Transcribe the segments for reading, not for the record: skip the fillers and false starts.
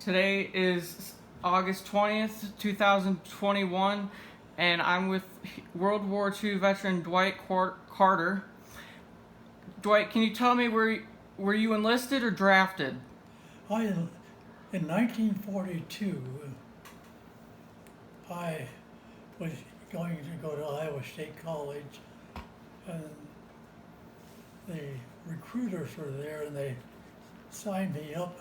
Today is August 20th, 2021, and I'm with World War II veteran Dwight Carter. Dwight, can you tell me were you enlisted or drafted? In 1942, I was going to go to Iowa State College, and the recruiters were there, and they signed me up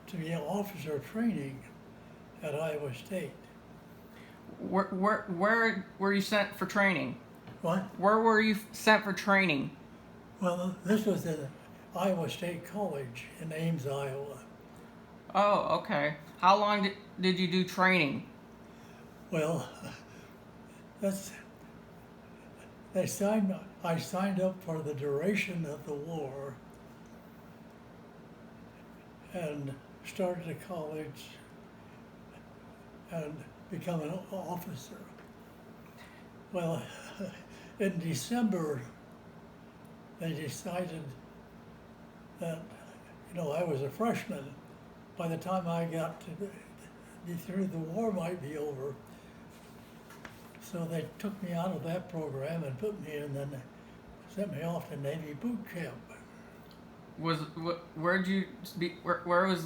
to be an officer training at Iowa State. Where were you sent for training? What? Where were you sent for training? Well, this was at Iowa State College in Ames, Iowa. Oh, okay. How long did you do training? Well, I signed up for the duration of the war and started at college and become an officer. Well, in December, they decided that, I was a freshman. By the time I got to be through, the war might be over. So they took me out of that program and put me in, and sent me off to Navy boot camp. Where was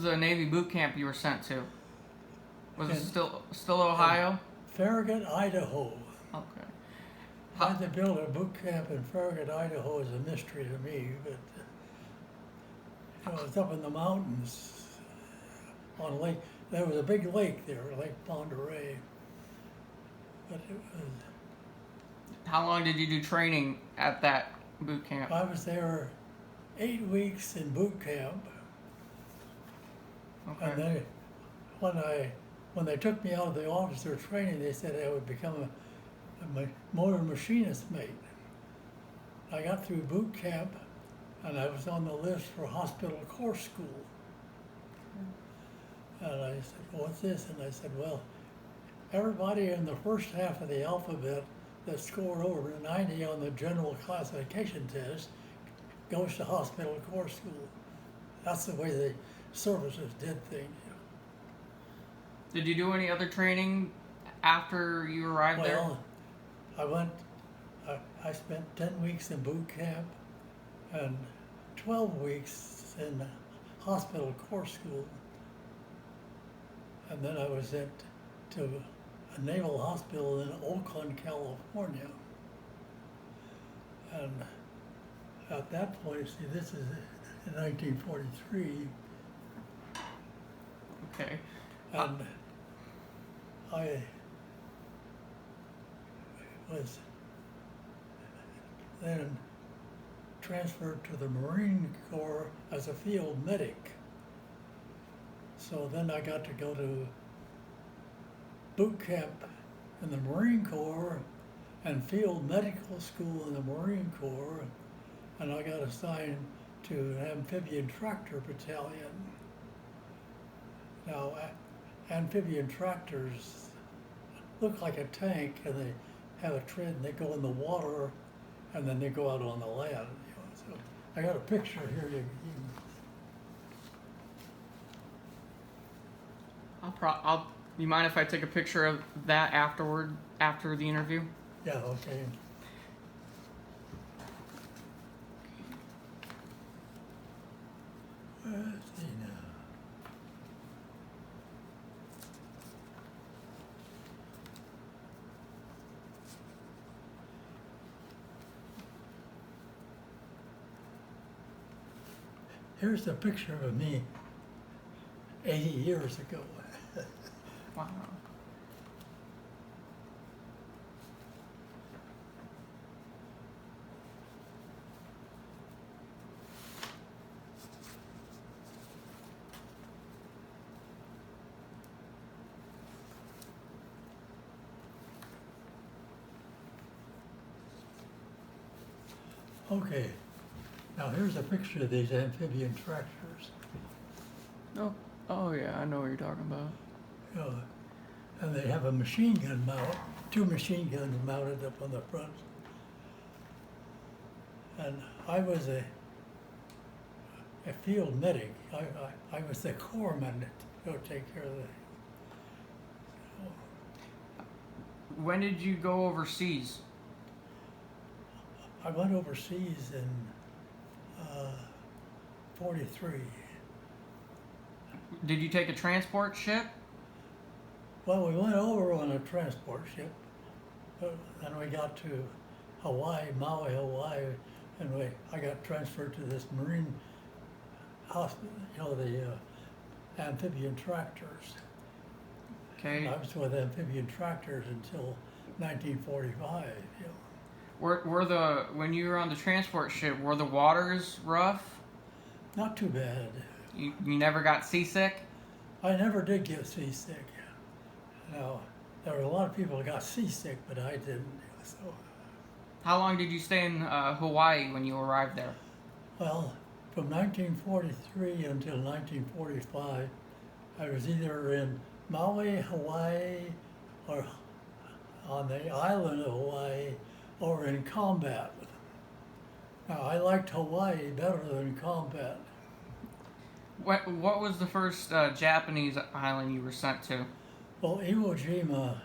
the Navy boot camp you were sent to? Was it still Ohio? Farragut, Idaho. Okay. How they built a boot camp in Farragut, Idaho is a mystery to me, but it's up in the mountains on Lake. There was a big lake there, Lake Ponderay. But it was. How long did you do training at that boot camp? I was there 8 weeks in boot camp, Okay. and then when they took me out of the officer training, they said I would become a motor machinist mate. I got through boot camp, and I was on the list for hospital course school. And I said, "What's this?" And I said, "Well, everybody in the first half of the alphabet that scored over 90 on the general classification test goes to hospital course school." That's the way the services did things. Did you do any other training after you arrived there? Well, I spent 10 weeks in boot camp and 12 weeks in hospital course school. And then I was sent to a naval hospital in Oakland, California. And at that point, see, this is in 1943. Okay. And I was then transferred to the Marine Corps as a field medic. So then I got to go to boot camp in the Marine Corps and field medical school in the Marine Corps, and I got assigned to an amphibian tractor battalion. Now, amphibian tractors look like a tank, and they have a tread, and they go in the water, and then they go out on the land. So I got a picture here. You mind if I take a picture of that after the interview? Yeah, okay. Let's see now. Here's a picture of me 80 years ago. Wow. Okay, now here's a picture of these amphibian tractors. Oh yeah, I know what you're talking about. And they have a machine gun mount, 2 machine guns mounted up on the front. And I was a field medic. I was the corpsman to go take care of the. When did you go overseas? I went overseas in '43. Did you take a transport ship? Well, we went over on a transport ship, and we got to Hawaii, Maui, Hawaii, and I got transferred to this Marine hospital, the amphibian tractors. Okay. I was with amphibian tractors until 1945. When you were on the transport ship, were the waters rough? Not too bad. You never got seasick? I never did get seasick. Now, there were a lot of people that got seasick, but I didn't. So, How long did you stay in Hawaii when you arrived there? well, from 1943 until 1945, I was either in Maui, Hawaii, or on the island of Hawaii, or in combat. Now, I liked Hawaii better than combat. What was the first Japanese island you were sent to? Well, Iwo Jima,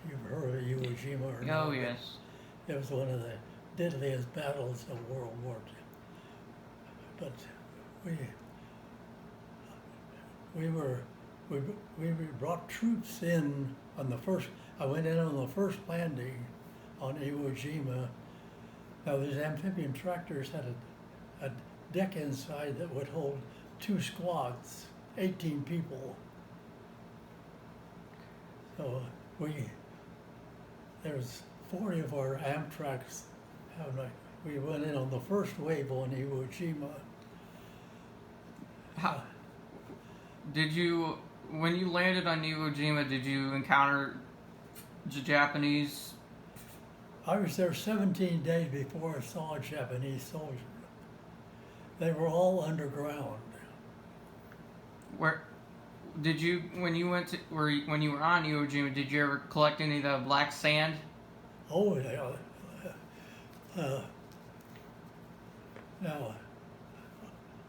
you've heard of Iwo Jima or not? Oh, yes. It was one of the deadliest battles of World War II. But we brought troops in on the first. I went in on the first landing on Iwo Jima. Now these amphibian tractors had a deck inside that would hold 2 squads, 18 people. So there's 40 of our Amtraks. We went in on the first wave on Iwo Jima. When you landed on Iwo Jima, did you encounter the Japanese? I was there 17 days before I saw a Japanese soldier. They were all underground. When you when you were on Iwo Jima, did you ever collect any of the black sand? Oh, yeah. Now,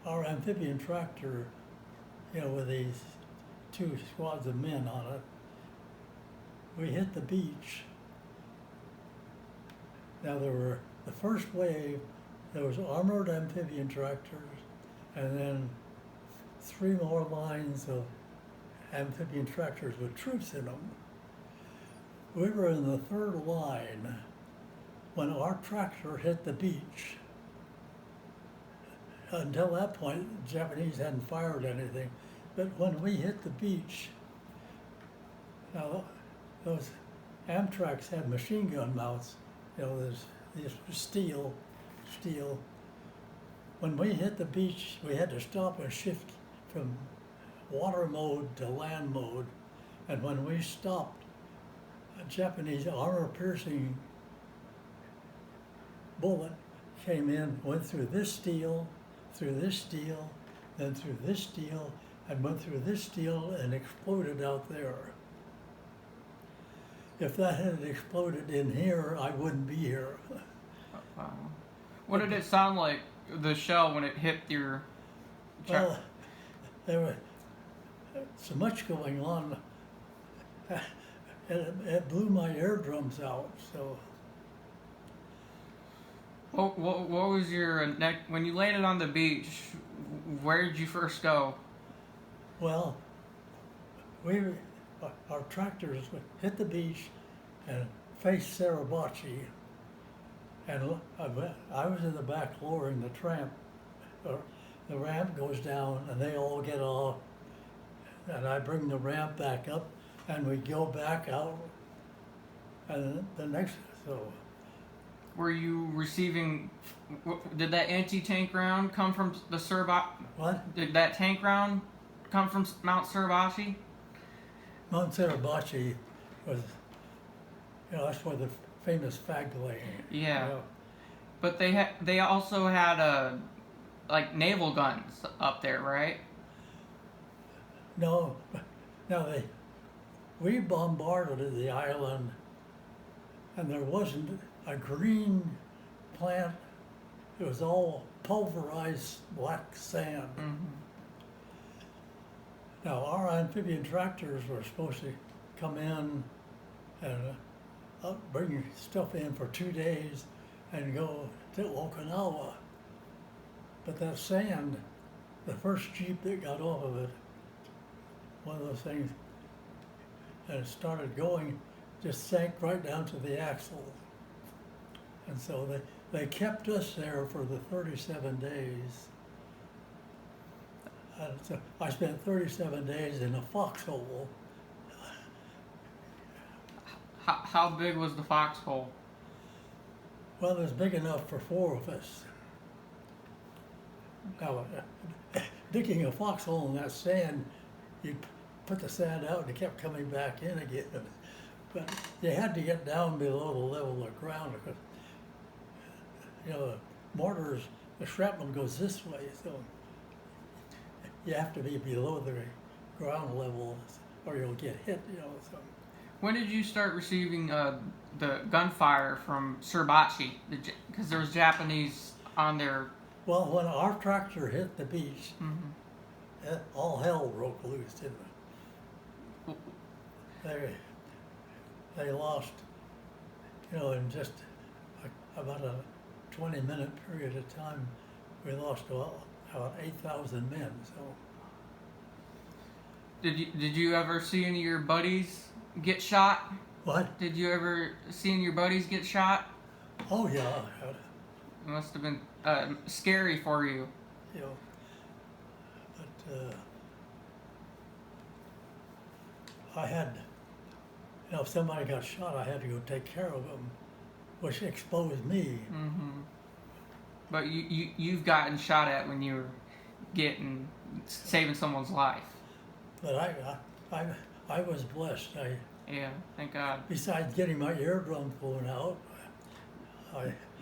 our amphibian tractor, with these 2 squads of men on it, we hit the beach. Now the first wave, there was armored amphibian tractors, and then 3 more lines of amphibian tractors with troops in them. We were in the 3rd line when our tractor hit the beach. Until that point, the Japanese hadn't fired anything, but when we hit the beach, now those Amtraks had machine gun mounts. There's steel. When we hit the beach, we had to stop and shift from water mode to land mode. And when we stopped, a Japanese armor-piercing bullet came in, went through this steel, then through this steel, and went through this steel and exploded out there. If that had exploded in here, I wouldn't be here. Wow. What did it sound like, the shell, when it hit your truck? Well, there was so much going on. It blew my eardrums out. So. What was your when you landed on the beach? Where did you first go? Well, our tractors hit the beach and faced Suribachi, and I was in the back lowering the tramp. The ramp goes down, and they all get off, and I bring the ramp back up, and we go back out, and so. Were you receiving? Did that anti-tank round come from the Suribachi? What? Did that tank round come from Mount Suribachi? Mount Suribachi was, that's where the famous fag laying. Yeah. But they also had like naval guns up there, right? No, we bombarded the island, and there wasn't a green plant it was all pulverized black sand. Now, our amphibian tractors were supposed to come in and bring stuff in for 2 days and go to Okinawa. But that sand, the first Jeep that got off of it, one of those things, and it started going, just sank right down to the axle. And so they kept us there for the 37 days. And so I spent 37 days in a foxhole. How big was the foxhole? Well, it was big enough for 4 of us. Now, digging a foxhole in that sand, you put the sand out and it kept coming back in again. But you had to get down below the level of the ground because, you know, the mortars, the shrapnel goes this way, so you have to be below the ground level or you'll get hit, you know. So. When did you start receiving the gunfire from Suribachi? Because there was Japanese on there. Well, when our tractor hit the beach, all hell broke loose, didn't it? They lost, you know, in just about a 20-minute period of time, we lost about 8,000 men. So. Did you ever see any of your buddies get shot? What? Did you ever see any of your buddies get shot? Oh yeah. It must have been scary for you. You know, but I had, you know, if somebody got shot, I had to go take care of them, which exposed me. But you've gotten shot at when you were saving someone's life. But I was blessed. Yeah, thank God. Besides getting my eardrum blown out,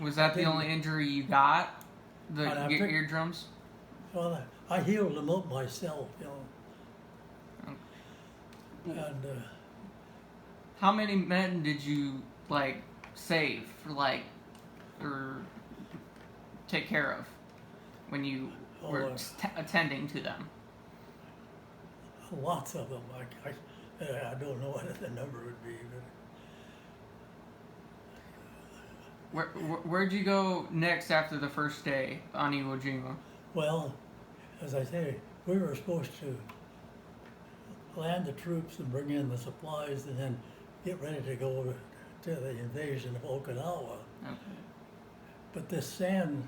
was that the only injury you got? Your eardrums? Well, I healed them up myself, you know. And how many men did you save or take care of when you were attending to them? Lots of them. I don't know what the number would be, but where'd you go next after the first day on Iwo Jima? Well, as I say, we were supposed to land the troops and bring in the supplies and then get ready to go to the invasion of Okinawa. Okay. But this sand,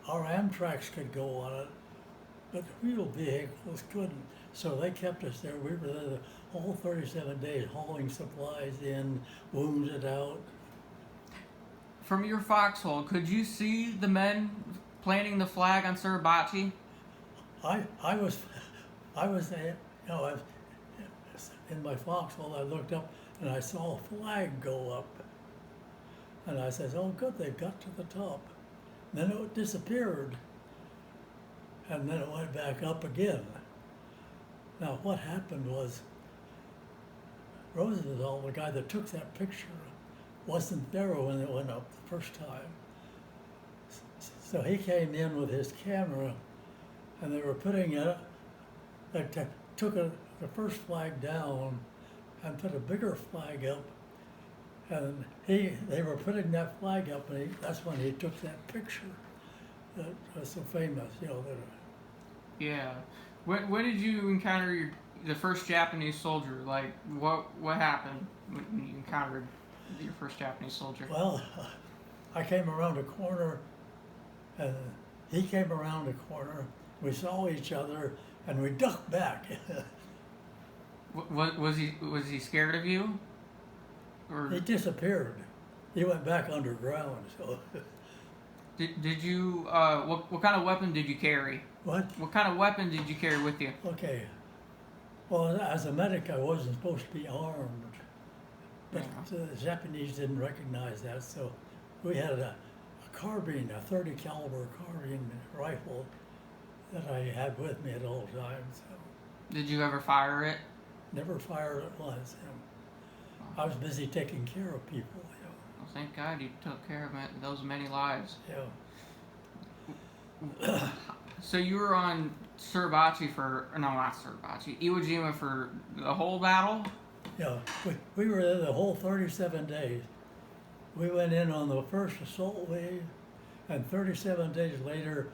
our Amtraks could go on it, but real vehicles couldn't. So they kept us there. We were there the whole 37 days hauling supplies in, wounded out. From your foxhole, could you see the men planting the flag on Suribachi? I was there, you know, in my foxhole. I looked up and I saw a flag go up, and I said, "Oh, good, they've got to the top." Then it disappeared, and then it went back up again. Now, what happened was Roosevelt, the guy that took that picture, wasn't there when it went up the first time. So he came in with his camera, and they were putting it, they took the first flag down and put a bigger flag up, and they were putting that flag up, and that's when he took that picture that was so famous, you know. Yeah. When did you encounter the first Japanese soldier? Like, what happened when you encountered your first Japanese soldier? Well, I came around a corner, and he came around a corner. We saw each other, and we ducked back. Was he scared of you? Or he disappeared. He went back underground. So. Did you? What kind of weapon did you carry? What? What kind of weapon did you carry with you? Okay. Well, as a medic, I wasn't supposed to be armed, but the Japanese didn't recognize that, so we had a carbine, a 30 caliber carbine rifle that I had with me at all times. So. Did you ever fire it? Never fired it once. You know. I was busy taking care of people. You know. Well, thank God you took care of those many lives. Yeah. So you were on Suribachi for, no, not Suribachi, Iwo Jima for the whole battle? Yeah, we were there the whole 37 days. We went in on the first assault wave, and 37 days later,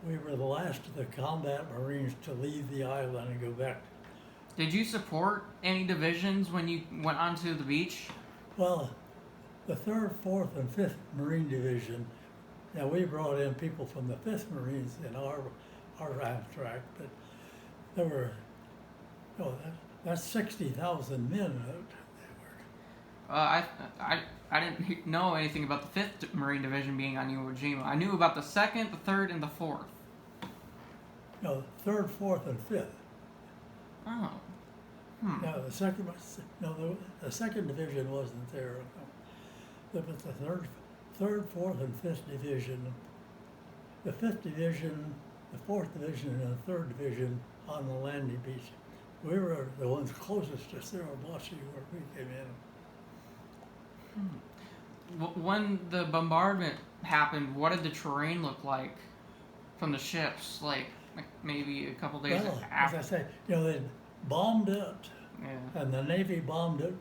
we were the last of the combat Marines to leave the island and go back. Did you support any divisions when you went onto the beach? Well, the 3rd, 4th, and 5th Marine Division, now we brought in people from the 5th Marines in our Amtrak, but there were, that's 60,000 men. I didn't know anything about the 5th Marine Division being on Iwo Jima. I knew about the 2nd, the 3rd, and the 4th. No, 3rd, 4th, and 5th. Oh. No, the second division wasn't there. But the third, 4th, and 5th division, the 5th division, the 4th division, and the 3rd division on the landing beach. We were the ones closest to Suribachi where we came in. When the bombardment happened, what did the terrain look like from the ships? Like maybe a couple days Well, after? as I say, they bombed it, Yeah. and the Navy bombed it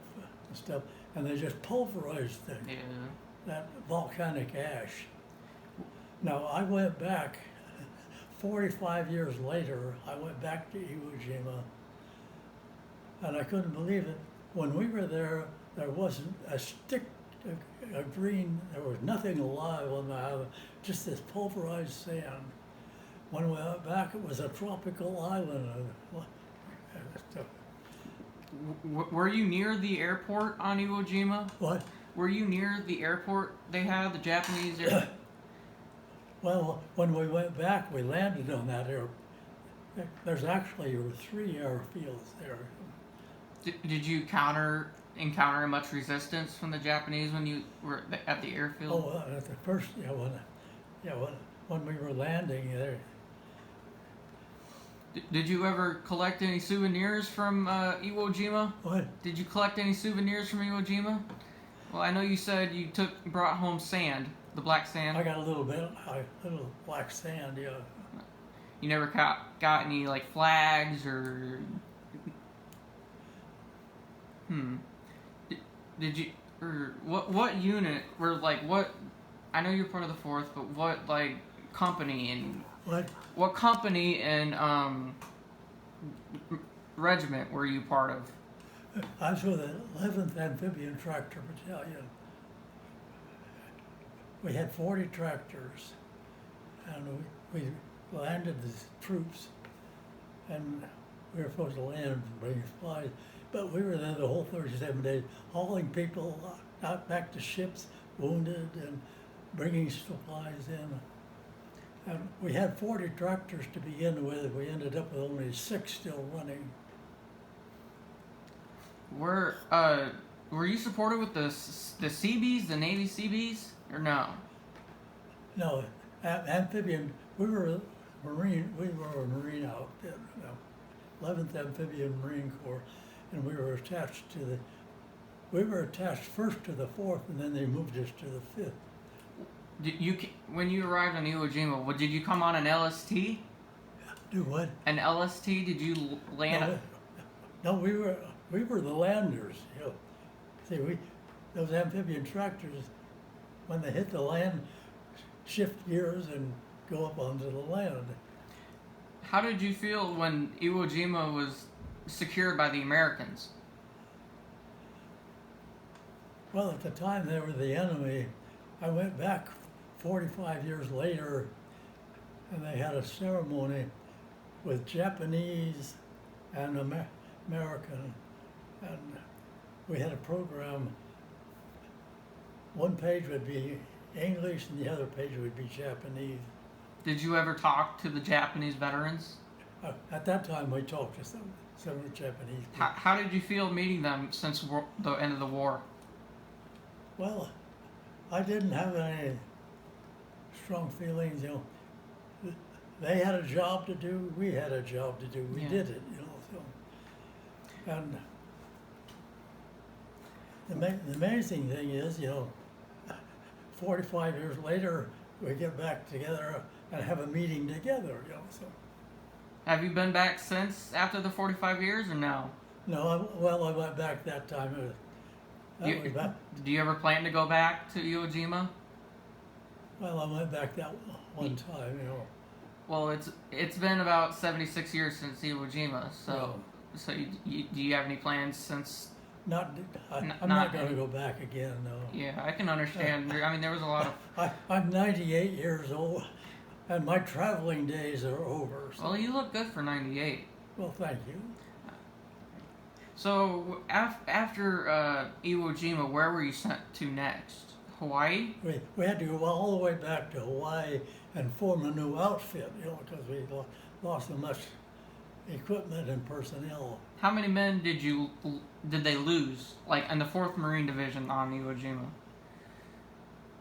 and stuff, and they just pulverized Yeah. that volcanic ash. Now, I went back, 45 years later, I went back to Iwo Jima, and I couldn't believe it. When we were there, there wasn't a stick, a green, there was nothing alive on the island, just this pulverized sand. When we went back, it was a tropical island. Were you near the airport on Iwo Jima? What? Were you near the airport they had, the Japanese airport? Well, when we went back, we landed on that There's actually 3 airfields there. Did you encounter much resistance from the Japanese when you were at the airfield? Oh, at the first, when we were landing there. Did you ever collect any souvenirs from Iwo Jima? What? Did you collect any souvenirs from Iwo Jima? Well, I know you said you brought home sand, the black sand. I got a little black sand, yeah. You never got any like flags or? Did you or what unit were like what? I know you're part of the 4th, but what like company and what company and regiment were you part of? I was with the 11th Amphibian Tractor Battalion. We had 40 tractors, and we landed the troops, and we were supposed to land and bring supplies, but we were there the whole 37 days, hauling people out back to ships, wounded, and bringing supplies in. And we had 40 tractors to begin with. We ended up with only 6 still running. Were you supported with the Seabees, the Navy Seabees, or no? No, amphibian. We were a Marine outfit, 11th Amphibian Marine Corps, and we were attached first to the 4th, and then they moved us to the 5th. When you arrived on Iwo Jima, did you come on an LST? Do what? An LST? Did you land? No, we were the landers. See, those amphibian tractors, when they hit the land, shift gears and go up onto the land. How did you feel when Iwo Jima was secured by the Americans? Well, at the time they were the enemy. I went back 45 years later, and they had a ceremony with Japanese and American, and we had a program. One page would be English and the other page would be Japanese. Did you ever talk to the Japanese veterans? At that time, we talked to some of the Japanese people. How did you feel meeting them since the end of the war? Well, I didn't have any strong feelings, They had a job to do, we had a job to do, we did it, so. And the amazing thing is, 45 years later, we get back together and have a meeting together, you know. So Have you been back since after the 45 years or no? no, I went back that time. That was back. Do you ever plan to go back to Iwo Jima? Well, I went back that one time, you know. Well, it's been about 76 years since Iwo Jima, so do you have any plans since? I'm not going to go back again, no. Yeah, I can understand. I mean, there was a lot of. I'm 98 years old, and my traveling days are over. So. Well, you look good for 98. Well, thank you. So after Iwo Jima, where were you sent to next? Hawaii? We had to go all the way back to Hawaii and form a new outfit, you know, because we lost so much equipment and personnel. How many men did they lose, like in the 4th Marine Division on Iwo Jima?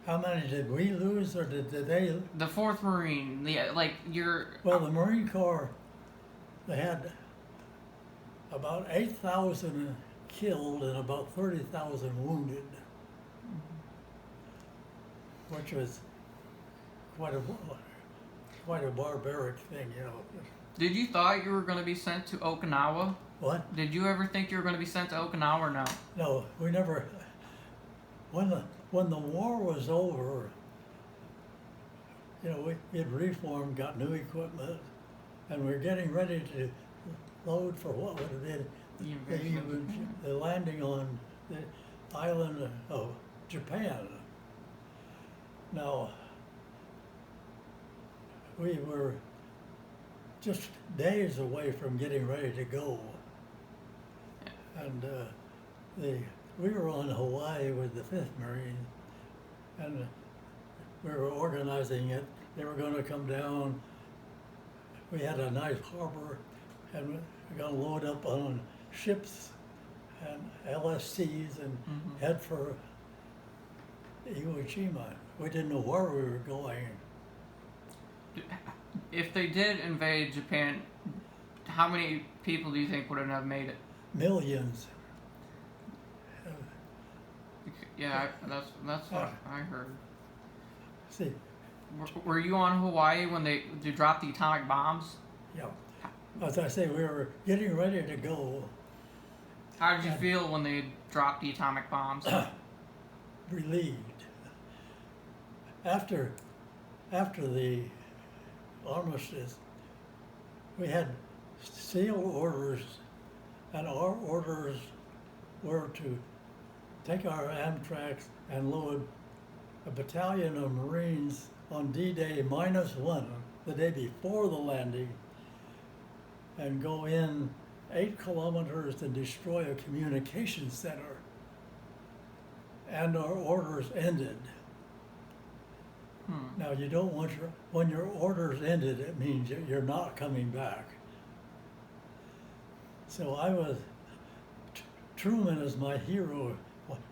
How many did we lose, or did they? The 4th Marine, Well, the Marine Corps, they had about 8,000 killed and about 30,000 wounded, which was quite a barbaric thing, you know. Did you thought you were going to be sent to Okinawa? What? Did you ever think you were going to be sent to Okinawa or no? No, we never. When the war was over, you know, we had reformed, got new equipment, and we were getting ready to load for what would have been the landing on the island of Japan. Now, we were just days away from getting ready to go. And we were on Hawaii with the 5th Marine, and we were organizing it. They were going to come down. We had a nice harbor, and we were going to load up on ships and LSCs and head for Iwo Jima. We didn't know where we were going. If they did invade Japan, how many people do you think wouldn't have made it? Millions. Yeah, that's what I heard. See. Were you on Hawaii when they dropped the atomic bombs? Yeah. As I say, we were getting ready to go. How did you feel when they dropped the atomic bombs? Relieved. After the armistice, we had sealed orders, and our orders were to take our Amtraks and load a battalion of Marines on D-Day -1, the day before the landing, and go in 8 kilometers and destroy a communication center. And our orders ended. Now, you don't want when your orders ended, it means you're not coming back. So I was, Truman is my hero.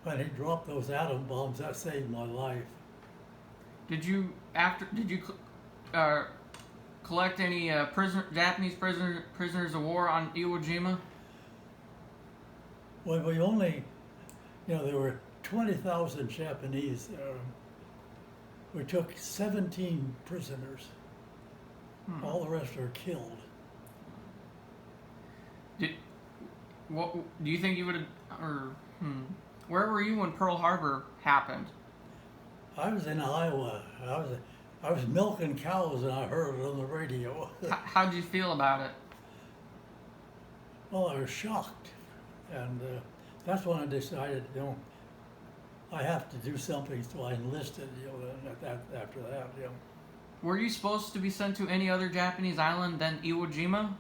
When he dropped those atom bombs, that saved my life. Did you collect any Japanese prisoners of war on Iwo Jima? Well, we only, there were 20,000 Japanese. We took 17 prisoners. All the rest were killed. What do you think you would have, Where were you when Pearl Harbor happened? I was in Iowa. I was milking cows and I heard it on the radio. How did you feel about it? Well, I was shocked, and that's when I decided, I have to do something. So I enlisted, after that, Were you supposed to be sent to any other Japanese island than Iwo Jima?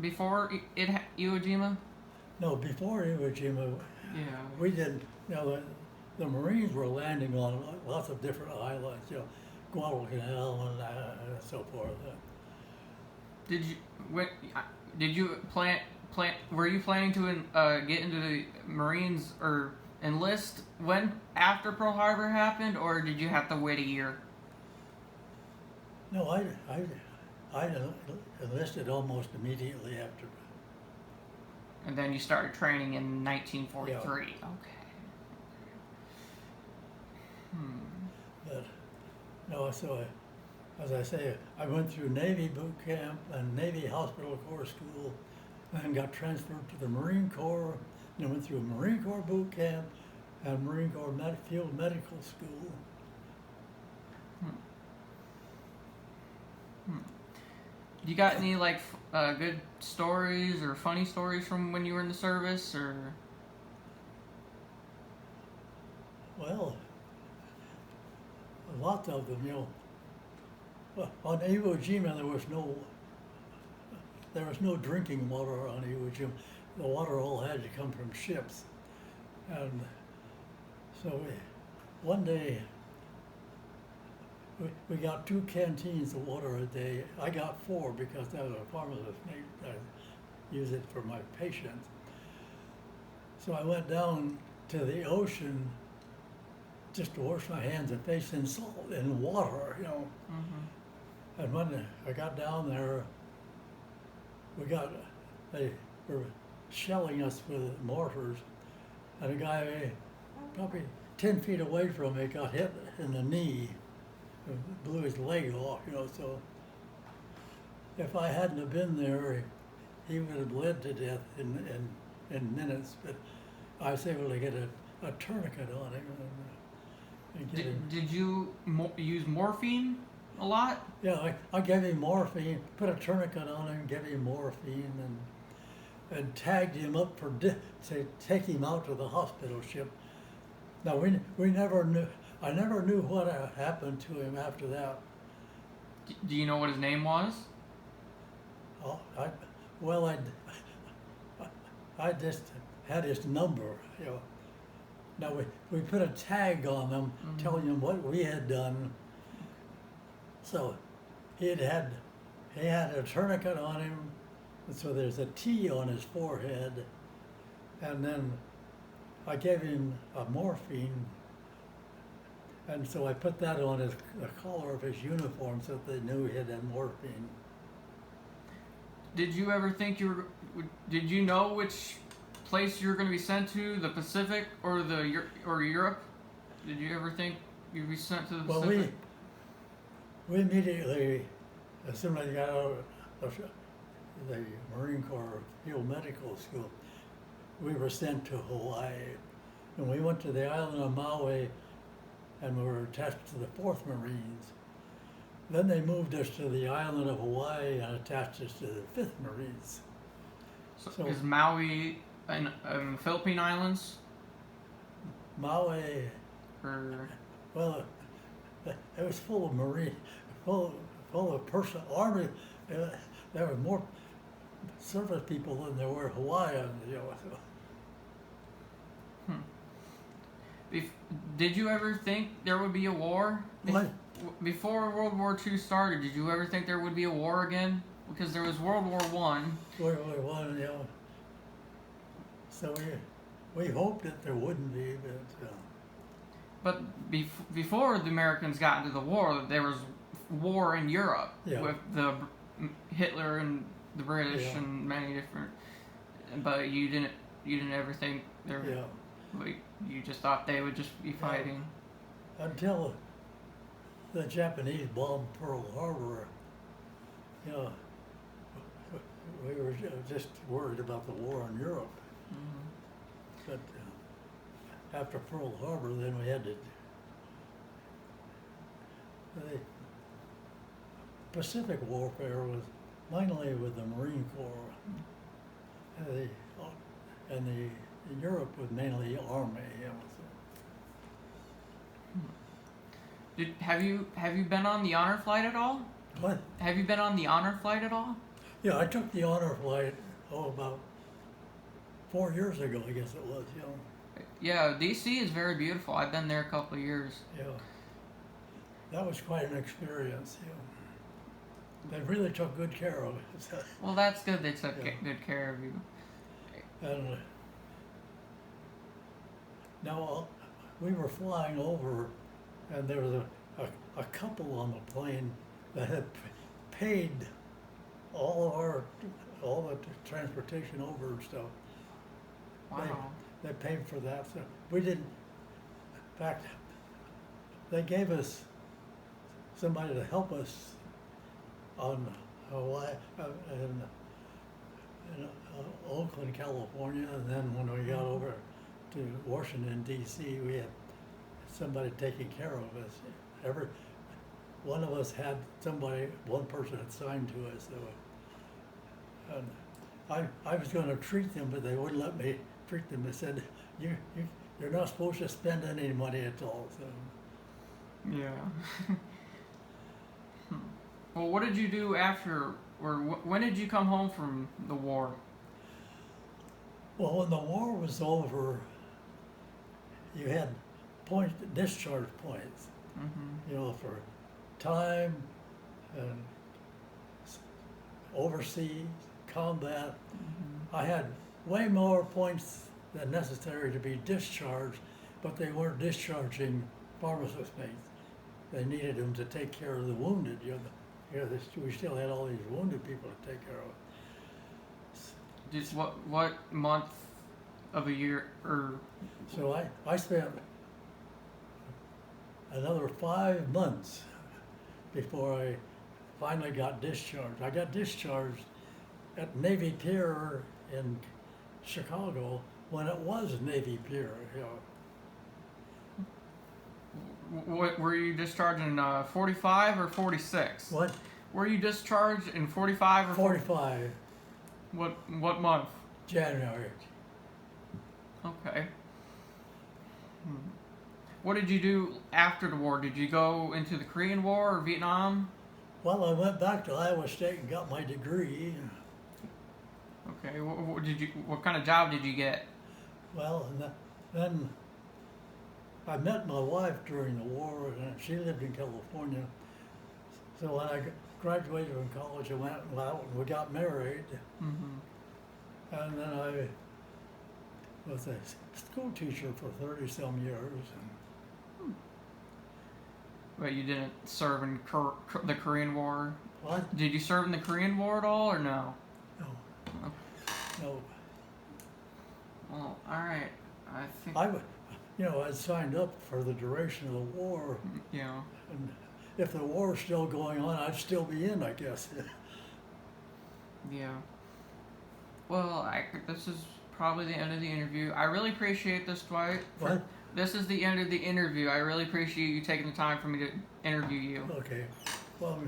Before Iwo Jima? No, before Iwo Jima, we didn't. The Marines were landing on lots of different islands, Guadalcanal and so forth. Did you plan? Were you planning to get into the Marines or enlist after Pearl Harbor happened, or did you have to wait a year? No, I enlisted almost immediately after. And then you started training in 1943. Yeah. Okay. But So as I say, I went through Navy boot camp and Navy Hospital Corps School, and then got transferred to the Marine Corps, and went through Marine Corps boot camp and Marine Corps Field Medical School. You got any like good stories or funny stories from when you were in the service, or? Well, lots of them, Well, on Iwo Jima, there was no drinking water on Iwo Jima. The water all had to come from ships, and so one day we got 2 canteens of water a day. I got 4 because I was a pharmacist. I use it for my patients. So I went down to the ocean just to wash my hands and face in salt and water, Mm-hmm. And when I got down there, they were shelling us with mortars, and a guy probably 10 feet away from me got hit in the knee, and blew his leg off, so if I hadn't have been there, he would have bled to death in minutes, but I was able to get a tourniquet on him. And get him. Did you use morphine a lot? Yeah, I gave him morphine, put a tourniquet on him, gave him morphine, and tagged him up to take him out to the hospital ship. Now we never knew. I never knew what happened to him after that. Do you know what his name was? Oh, I just had his number. Now we put a tag on them, Mm-hmm. telling them what we had done. So he had a tourniquet on him, and so there's a T on his forehead, and then I gave him a morphine, and so I put that on the collar of his uniform so that they knew he had morphine. Did you ever think did you know which place you were going to be sent to, the Pacific or or Europe? Did you ever think you'd be sent to the Pacific? Well, we immediately, as soon as I got out of the Marine Corps Field Medical School, we were sent to Hawaii. And we went to the island of Maui, and we were attached to the 4th Marines. Then they moved us to the island of Hawaii and attached us to the 5th Marines. So is Maui in Philippine Islands? Maui, Or well, it was full of full of Army. There were more service people than there were Hawaiians. Did you ever think there would be a war? What? Before World War II started, did you ever think there would be a war again? Because there was World War One. World War One, So we hoped that there wouldn't be, but. But before the Americans got into the war, there was war in Europe with the Hitler and the British and many different. But you didn't ever think there. Yeah. Like, you just thought they would just be fighting. Until the Japanese bombed Pearl Harbor, we were just worried about the war in Europe. Mm-hmm. But after Pearl Harbor, then we had to. The Pacific warfare was mainly with the Marine Corps, and the Europe was mainly Army. Have you been on the honor flight at all? What? Have you been on the honor flight at all? Yeah, I took the honor flight about 4 years ago, I guess it was. Yeah, DC is very beautiful. I've been there a couple of years. Yeah, that was quite an experience. They really took good care of it. Well, that's good. They took good care of you. And now we were flying over, and there was a couple on the plane that had paid all the transportation over and stuff. Wow. They paid for that. So we didn't. In fact, they gave us somebody to help us on Hawaii, in Oakland, California, and then when we got over to Washington D.C., we had somebody taking care of us. Every one of us had somebody, one person assigned to us. So, and I was going to treat them, but they wouldn't let me treat them. They said, you're not supposed to spend any money at all. So. Yeah. Well, what did you do after, or when did you come home from the war? Well, when the war was over, you had discharge points, you know, for time and overseas combat. I had way more points than necessary to be discharged, but they weren't discharging pharmacist mates. They needed them to take care of the wounded. We still had all these wounded people to take care of. Just what month of a year, or? So I spent another 5 months before I finally got discharged. I got discharged at Navy Pier in Chicago when it was Navy Pier. You know. What were you discharged in 45 or 46? What? Were you discharged in 45 or 45? What month? January. Okay. What did you do after the war? Did you go into the Korean War or Vietnam? Well, I went back to Iowa State and got my degree. Okay. What kind of job did you get? Well, and then I met my wife during the war, and she lived in California. So when I graduated from college, I went out and we got married. And then I was a school teacher for 30-some years. But you didn't serve in the Korean War? What? Did you serve in the Korean War at all, or no? No. Oh. No. Well, all right. I think. I signed up for the duration of the war. Yeah. And if the war was still going on, I'd still be in, I guess. Yeah. Well, this is probably the end of the interview. I really appreciate this, Dwight. What? This is the end of the interview. I really appreciate you taking the time for me to interview you. Okay. Well,